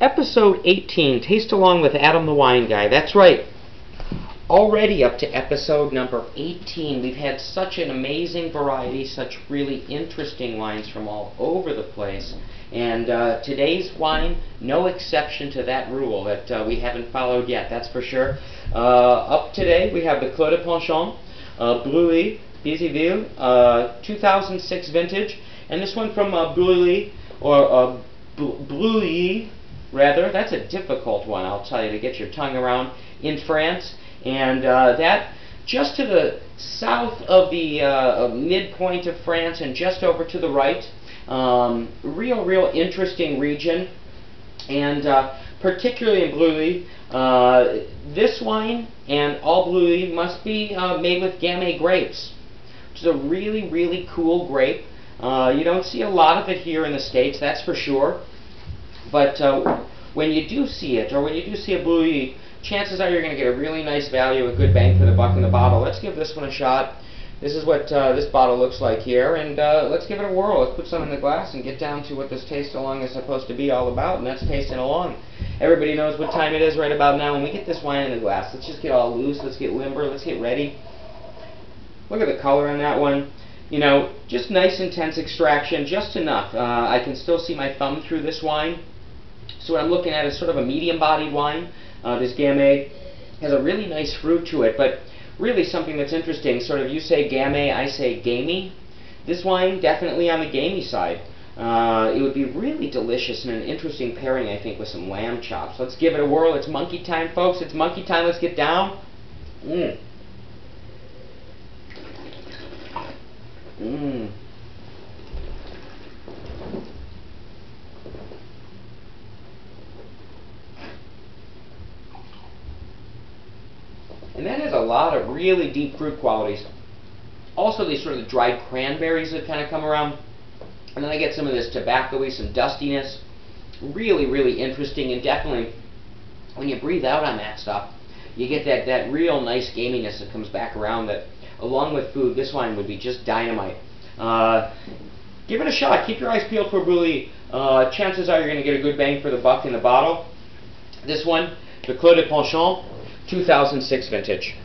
Episode 18, Taste Along with Adam the Wine Guy. That's right. Already up to episode number 18. We've had such an amazing variety, such really interesting wines from all over the place. And today's wine, no exception to that rule that we haven't followed yet, that's for sure. Up today, we have the Clos de Penchant, Bruilly, Béziville, 2006 vintage. And this one from Bruilly, or Bruilly, rather. That's a difficult one, I'll tell you, to get your tongue around, in France. And that just to the south of the midpoint of France and just over to the right. Real interesting region. And particularly in Bruilly, this wine and all Bruilly must be made with Gamay grapes, which is a really cool grape. You don't see a lot of it here in the States, that's for sure. But when you do see it, or when you do see a Bruilly, chances are you're going to get a really nice value, a good bang for the buck in the bottle. Let's give this one a shot. This is what this bottle looks like here, and let's give it a whirl. Let's put some in the glass and get down to what this Taste Along is supposed to be all about, and that's tasting along. Everybody knows what time it is right about now when we get this wine in the glass. Let's just get all loose, let's get limber, let's get ready. Look at the color on that one. You know, just nice intense extraction, just enough. I can still see my thumb through this wine. So what I'm looking at is sort of a medium-bodied wine. This Gamay has a really nice fruit to it, but really something that's interesting, sort of you say Gamay, I say gamey. This wine definitely on the gamey side. It would be really delicious and an interesting pairing, I think, with some lamb chops. Let's give it a whirl. It's monkey time, folks. It's monkey time. Let's get down. Mmm. Mmm. And that has a lot of really deep fruit qualities. Also these sort of dried cranberries that kind of come around. And then I get some of this tobacco-y, some dustiness. Really interesting, and definitely when you breathe out on that stuff, you get that real nice gaminess that comes back around that, along with food, this wine would be just dynamite. Give it a shot. Keep your eyes peeled for Bruilly. Chances are you're going to get a good bang for the buck in the bottle. This one, the Clos de Penchant, 2006 vintage.